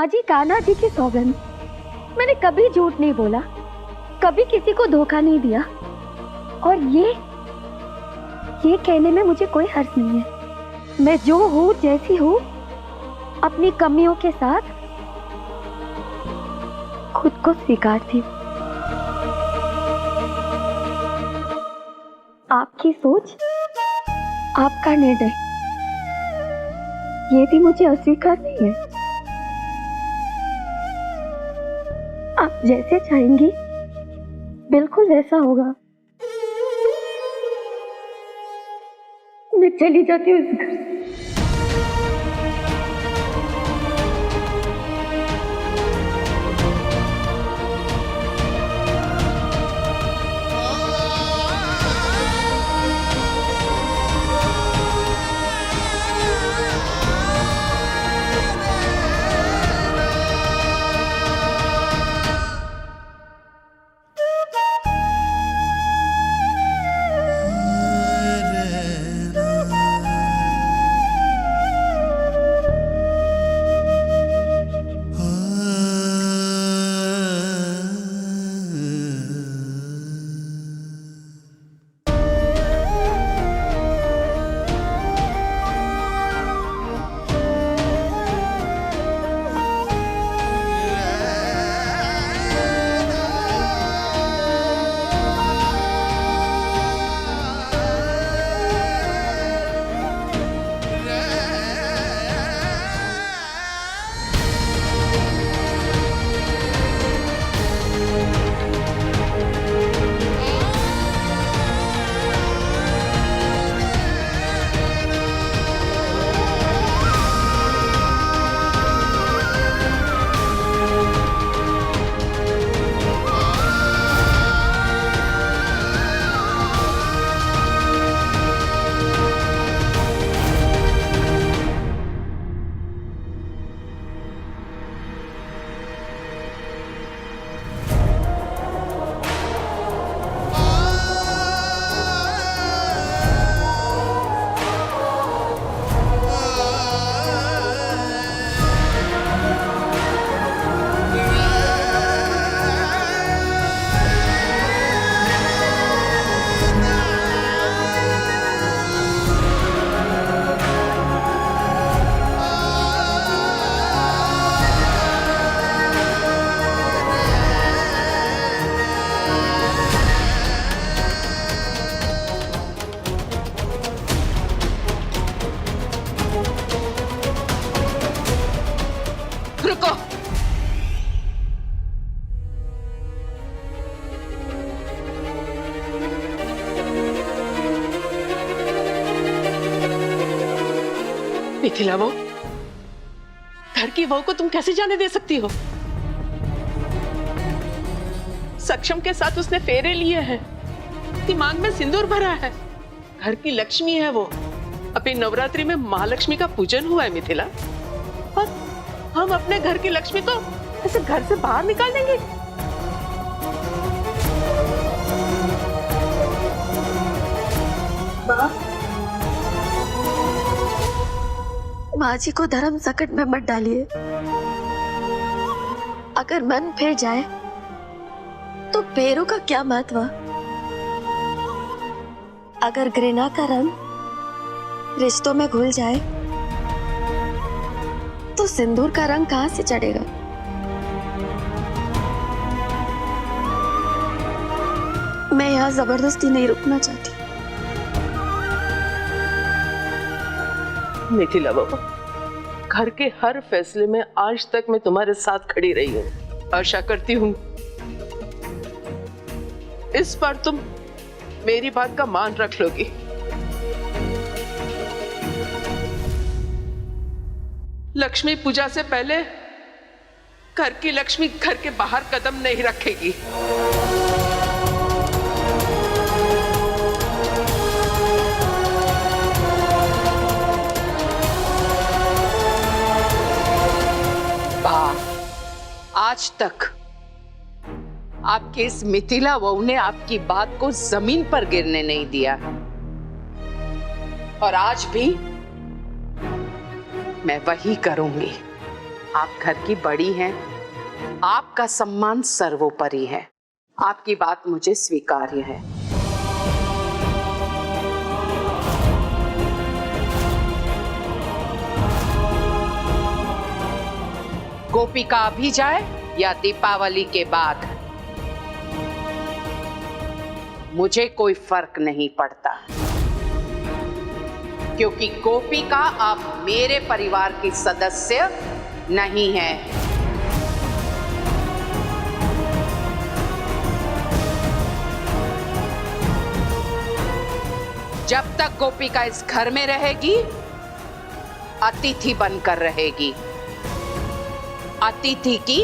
माँ जी, कान्हा जी की सौगंध, मैंने कभी झूठ नहीं बोला, कभी किसी को धोखा नहीं दिया। और ये कहने में मुझे कोई हर्ज नहीं है। मैं जो हूँ, जैसी हूँ, अपनी कमियों के साथ खुद को स्वीकारती हूँ। आपकी सोच, आपका निर्णय, ये भी मुझे अस्वीकार नहीं है। आप जैसे चाहेंगी बिल्कुल वैसा होगा। मैं चली जाती हूँ इस घर से। रुको। मिथिला बहू, घर की बहू को तुम कैसे जाने दे सकती हो? सक्षम के साथ उसने फेरे लिए हैं, दिमाग में सिंदूर भरा है, घर की लक्ष्मी है वो। अभी नवरात्रि में महालक्ष्मी का पूजन हुआ है मिथिला, और हम अपने घर की लक्ष्मी को ऐसे घर से बाहर निकाल देंगे? माँ जी को धर्म संकट में मत डालिए। अगर मन फिर जाए तो पैरों का क्या महत्व? अगर घृणा का रंग रिश्तों में घुल जाए तो सिंदूर का रंग कहां से चढ़ेगा? मैं यहाँ जबरदस्ती नहीं रुकना चाहती। मिथिला बहू, घर के हर फैसले में आज तक मैं तुम्हारे साथ खड़ी रही हूँ। आशा करती हूँ इस बार तुम मेरी बात का मान रख लोगी। लक्ष्मी पूजा से पहले घर की लक्ष्मी घर के बाहर कदम नहीं रखेगी। आज तक आपके इस मिथिला बहू ने आपकी बात को जमीन पर गिरने नहीं दिया, और आज भी मैं वही करूंगी। आप घर की बड़ी हैं, आपका सम्मान सर्वोपरि है। आपकी बात मुझे स्वीकार्य है। गोपिका अभी जाए या दीपावली के बाद, मुझे कोई फर्क नहीं पड़ता, क्योंकि गोपिका अब मेरे परिवार की सदस्य नहीं है। जब तक गोपिका इस घर में रहेगी, अतिथि बनकर रहेगी, अतिथि की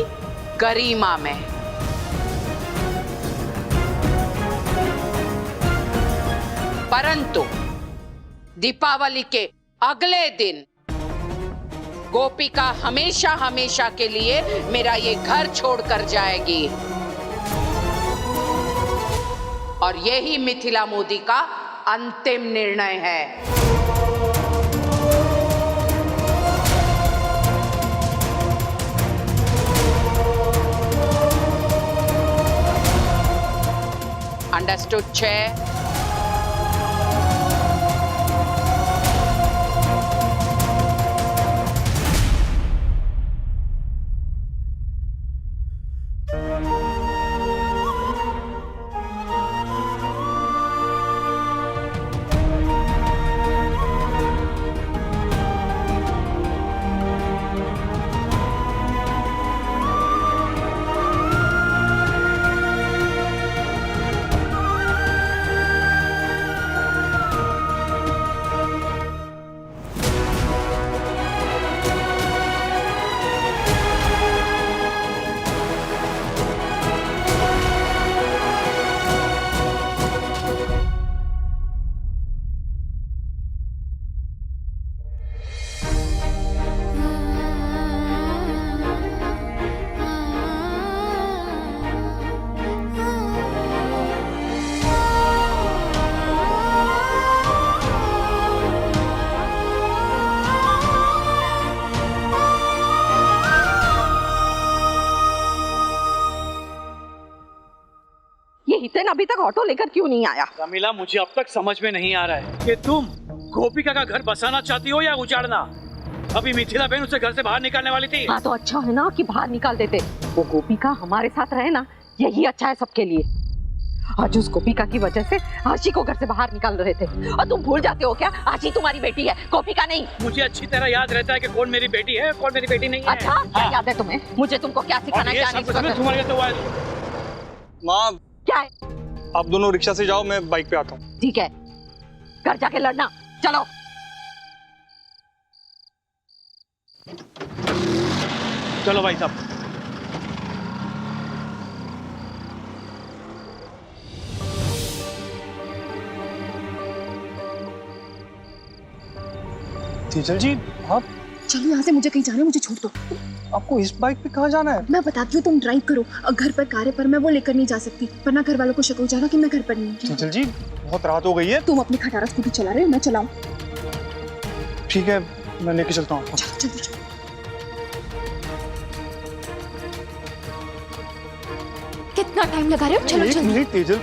गरिमा में। परंतु दीपावली के अगले दिन गोपिका हमेशा हमेशा के लिए मेरा ये घर छोड़कर जाएगी, और यही मिथिला मोदी का अंतिम निर्णय है। Understood chair? हितेन अभी तक ऑटो लेकर क्यों नहीं आया? रमीला, मुझे अब तक समझ में नहीं आ रहा है कि तुम गोपिका का घर बसाना चाहती हो या उजाड़ना। अभी मिथिला बहन उसे घर से बाहर निकालने वाली थी। हाँ तो अच्छा है ना कि बाहर निकाल देते। वो गोपिका हमारे साथ रहे ना, यही अच्छा है सबके लिए। आज उस गोपिका की वजह से आशी को घर से बाहर निकाल रहे थे, और तुम भूल जाते हो क्या आशी तुम्हारी बेटी है, गोपिका नहीं। मुझे अच्छी तरह याद रहता है कि कौन मेरी बेटी है कौन मेरी बेटी नहीं है। अच्छा क्या याद है तुम्हें? मुझे तुमको क्या सिखाना क्या नहीं सिखाना? तुम्हारे तो माँ, क्या है? आप दोनों रिक्शा से जाओ, मैं बाइक पे आता हूँ। ठीक है, घर जाके लड़ना। चलो। चलो भाई साहब। तेजल जी, आप चलो यहाँ से, मुझे कहीं जाना है, मुझे छोड़ दो। आपको इस बाइक पे कहाँ जाना है? मैं बताती हूँ, तुम ड्राइव करो। घर पर कार्य पर मैं वो लेकर नहीं जा सकती, वरना घर वालों को शक हो जाएगा कि मैं घर पर नहीं हूँ। तेजल जी, बहुत रात हो गई है। तुम अपनी खटारा स्कूटी चला रहे हो, मैं चलाऊं? ठीक है, मैं लेके चलता हूँ। चलो जल्दी चलो। कितना टाइम लगा रहे हो? चलो एक चलो। मिनट तेजल।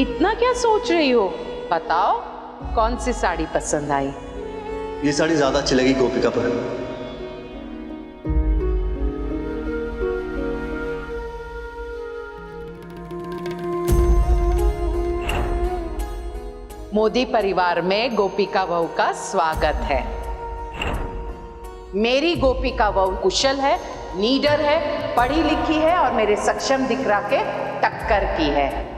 इतना क्या सोच रही हो? बताओ, कौन सी साड़ी पसंद आई? ये साड़ी ज्यादा अच्छी लगी गोपिका पर। मोदी परिवार में गोपिका बहू का स्वागत है। मेरी गोपिका बहू कुशल है, नीडर है, पढ़ी लिखी है और मेरे सक्षम दिकरा के टक्कर की है।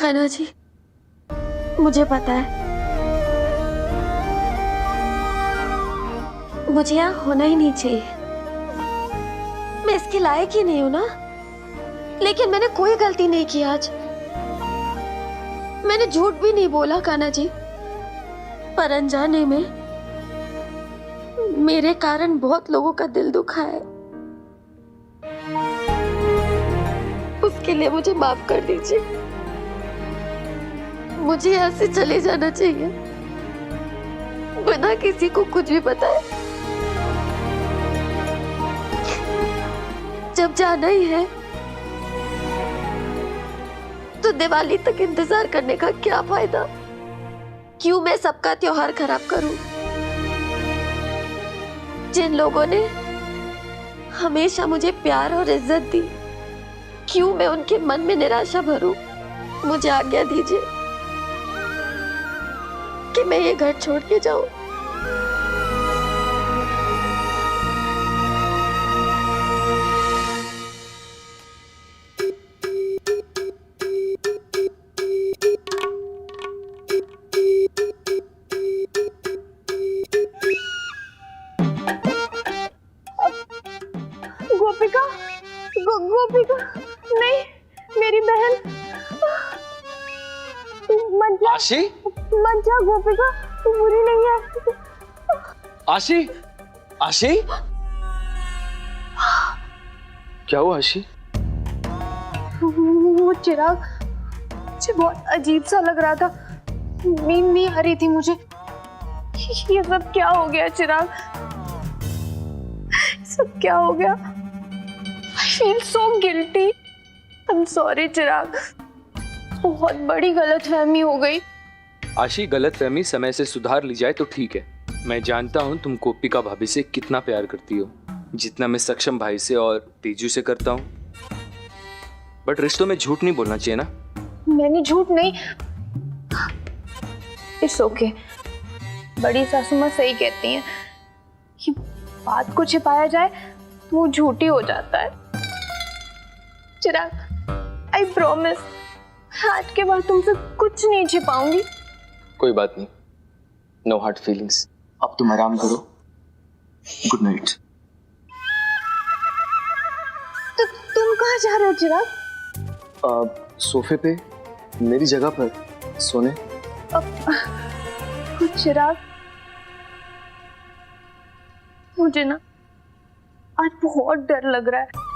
कान्हा जी, मुझे पता है मुझे यहाँ होना ही नहीं चाहिए। मैं इसके लायक ही नहीं हूं ना। लेकिन मैंने कोई गलती नहीं की आज। मैंने झूठ भी नहीं बोला कान्हा जी, पर अनजाने में मेरे कारण बहुत लोगों का दिल दुखा है। उसके लिए मुझे माफ कर दीजिए। मुझे यहाँ से चले जाना चाहिए बिना किसी को कुछ भी बताए। जब जाना ही है तो दिवाली तक इंतजार करने का क्या फायदा? क्यों मैं सबका त्योहार खराब करूं? जिन लोगों ने हमेशा मुझे प्यार और इज्जत दी, क्यों मैं उनके मन में निराशा भरूं? मुझे आज्ञा दीजिए कि मैं ये घर छोड़ के जाऊं। गोपिका, गोपिका, नहीं, मेरी बहन। मत जा, आशी, मत जा गोपिका, तू बुरी नहीं है। आशी, आशी, क्या हुआ आशी? वो चिराग, मुझे बहुत अजीब सा लग रहा था। नींद नहीं आ रही थी मुझे। ये सब क्या हो गया चिराग? सब क्या हो गया? I feel so guilty. I'm sorry चिराग, बहुत बड़ी गलतफहमी हो गई। आशी, गलतफहमी समय से सुधार ली जाए तो ठीक है। मैं जानता हूँ तुम गोपिका भाभी से कितना प्यार करती हो, जितना मैं सक्षम भाई से और तेजू से करता हूँ। बट रिश्तों में झूठ नहीं बोलना चाहिए ना। मैंने झूठ नहीं। It's okay. बड़ी सासू माँ सही कहती हैं कि बात को छिपाया जाए तो वो झूठी हो जाता है। चिराग, आई प्रॉमिस, आज के बाद तुमसे कुछ नहीं छिपाऊंगी। कोई बात नहीं, नो हार्ड फीलिंग्स। अब तुम आराम करो, गुड नाइट। तो तुम कहाँ जा रहे हो चिराग? सोफे पे मेरी जगह पर सोने। चिराग, मुझे ना आज बहुत डर लग रहा है।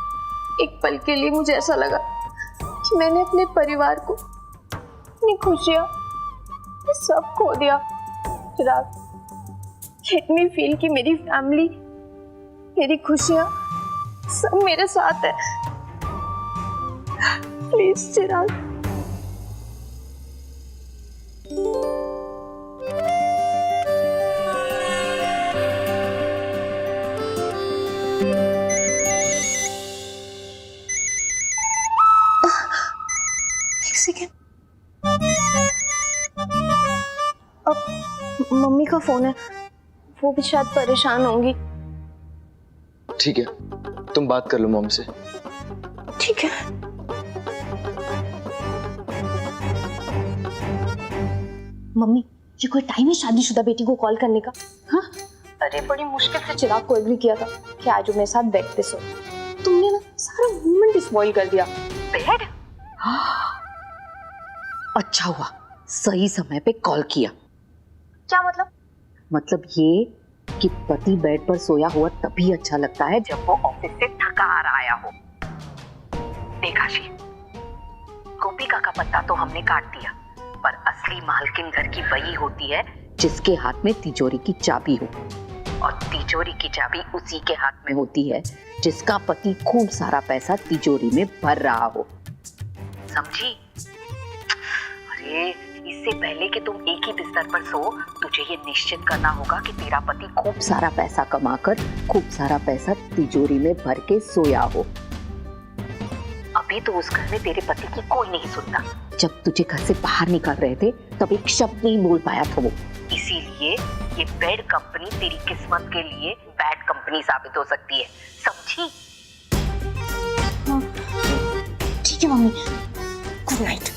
एक पल के लिए मुझे ऐसा लगा कि मैंने अपने परिवार को, अपनी खुशियां, सब खो दिया। चिराग, लेट मी फील कि मेरी फैमिली, मेरी खुशियां सब मेरे साथ है। Please Chirag. मम्मी का फोन है, वो भी शायद परेशान होंगी। ठीक है, तुम बात कर लो मॉम से। ठीक है। मम्मी, ये कोई टाइम है शादीशुदा बेटी को कॉल करने का? हाँ, अरे बड़ी मुश्किल से चिराग को एग्री किया था कि आज वो मेरे साथ बेड पे सो। तुमने ना सारा मोमेंट स्पॉइल कर दिया। बेड? अच्छा हुआ सही समय पे कॉल किया। क्या मतलब? मतलब ये कि पति बेड पर सोया हुआ तभी अच्छा लगता है जब वो ऑफिस से थका आ रहा आया हो। देखा शी, गोपिका का पत्ता तो हमने काट दिया, पर असली मालकिन घर की वही होती है जिसके हाथ में तिजोरी की चाबी हो, और तिजोरी की चाबी उसी के हाथ में होती है जिसका पति खूब सारा पैसा तिजोरी में भर रहा हो। समझी? अरे इससे पहले कि तुम एक ही बिस्तर पर सो, तुझे ये निश्चित करना होगा कि तेरा पति खूब सारा पैसा कमाकर खूब सारा पैसा तिजोरी में भर के सोया हो। अभी तो उस घर में तेरे पति की कोई नहीं सुनता। जब तुझे घर से बाहर निकाल रहे थे तब एक शब्द नहीं बोल पाया था वो। इसीलिए ये बेड कंपनी तेरी किस्मत के लिए बैड कंपनी साबित हो सकती है। समझी? ठीक है मम्मी, गुड नाइट।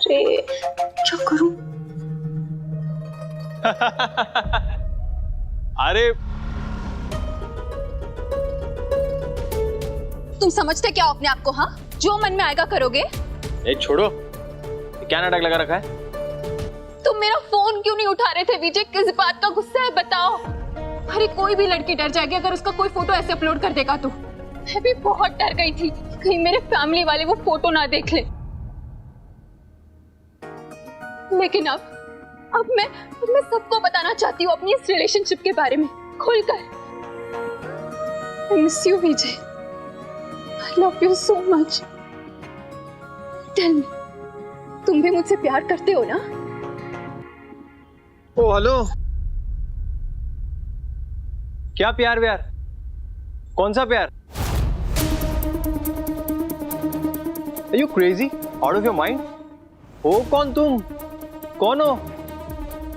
अरे क्या करूं? अरे तुम समझते क्या हो अपने आप को? हाँ, जो मन में आएगा करोगे। छोड़ो, क्या नाटक लगा रखा है? तुम मेरा फोन क्यों नहीं उठा रहे थे विजय? किस बात का गुस्सा है बताओ? अरे कोई भी लड़की डर जाएगी अगर उसका कोई फोटो ऐसे अपलोड कर देगा तो। मैं भी बहुत डर गई थी कहीं मेरे फैमिली वाले वो फोटो ना देख ले। लेकिन अब मैं सबको बताना चाहती हूँ अपनी इस रिलेशनशिप के बारे में खुलकर। I miss you Vijay. I love you so much। Tell me, तुम भी मुझसे प्यार करते हो ना? ओ हेलो, क्या प्यार व्यार? कौन सा प्यार? Are you crazy? Out of your mind? हो कौन तुम? कौन हो?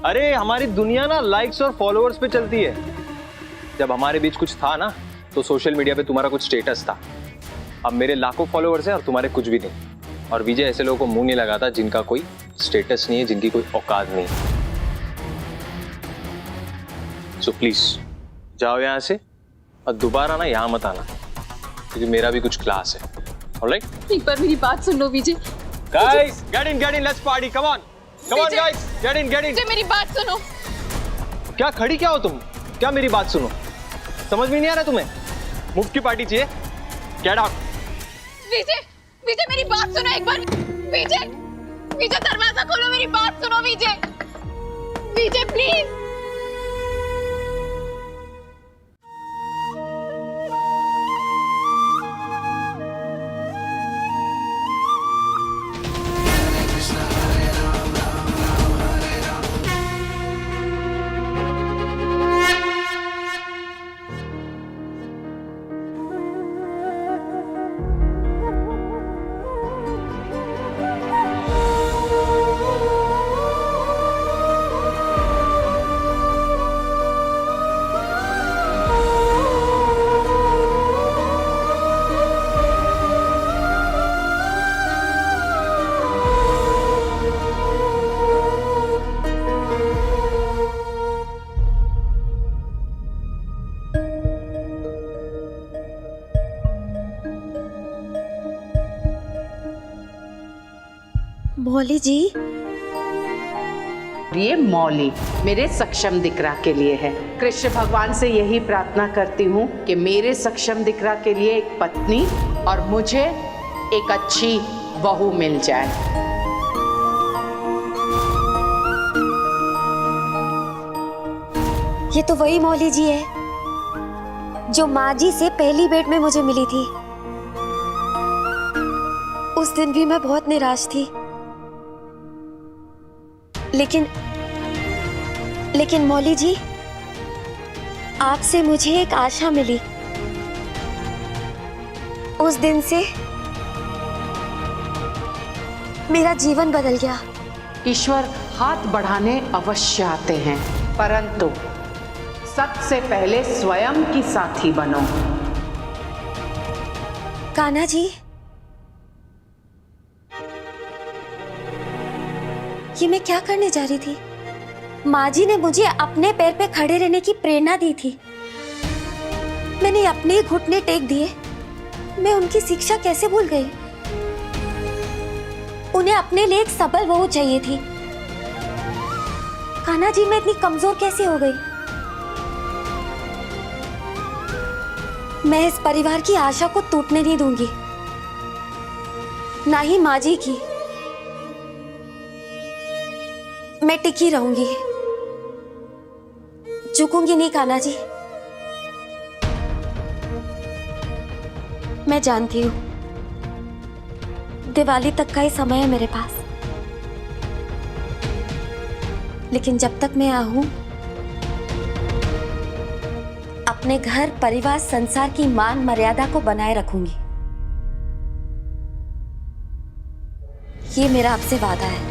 अरे हमारी दुनिया ना लाइक्स और फॉलोअर्स पे चलती है। जब हमारे बीच कुछ था ना तो सोशल मीडिया पे तुम्हारा कुछ स्टेटस था। अब मेरे लाखों फॉलोअर्स हैं और तुम्हारे कुछ भी नहीं। और विजय ऐसे लोगों को मुंह नहीं लगाता जिनका कोई स्टेटस नहीं है, जिनकी कोई औकात नहीं है। सो प्लीज जाओ यहाँ से और दोबारा ना यहाँ मत आना, क्योंकि मेरा भी कुछ क्लास है। ऑलराइट? एक बार मेरी बात सुनो Vijay. Guys, get in, let's party, come on guys, get in। Vijay मेरी बात सुनो। क्या खड़ी क्या हो तुम? क्या मेरी बात सुनो? समझ में नहीं आ रहा तुम्हें? मुफ्त की पार्टी चाहिए? Get out. विजय मेरी बात सुनो एक बार। विजय दरवाजा खोलो, मेरी बात सुनो विजय प्लीज। मौली जी, ये मौली मेरे सक्षम दिकरा के लिए है। कृष्ण भगवान से यही प्रार्थना करती हूँ कि मेरे सक्षम दिकरा के लिए एक पत्नी और मुझे एक अच्छी बहू मिल जाए। ये तो वही मौली जी है जो माँ जी से पहली भेंट में मुझे मिली थी। उस दिन भी मैं बहुत निराश थी, लेकिन मौली जी, आपसे मुझे एक आशा मिली। उस दिन से मेरा जीवन बदल गया। ईश्वर हाथ बढ़ाने अवश्य आते हैं, परंतु सबसे पहले स्वयं की साथी बनो। कान्हा जी, ये मैं क्या करने जा रही थी? माँ जी ने मुझे अपने पैर पे खड़े रहने की प्रेरणा दी थी। मैंने अपने घुटने टेक दिए। मैं उनकी शिक्षा कैसे भूल गई? उन्हें अपने लिए एक सबल बहू चाहिए थी। कान्हा जी, मैं इतनी कमजोर कैसे हो गई? मैं इस परिवार की आशा को टूटने नहीं दूंगी, ना ही माँ जी की। मैं टिकी रहूंगी, झुकूंगी नहीं कान्हा जी। मैं जानती हूँ दिवाली तक का ही समय है मेरे पास, लेकिन जब तक मैं यहाँ हूं, अपने घर, परिवार, संसार की मान मर्यादा को बनाए रखूंगी। ये मेरा आपसे वादा है।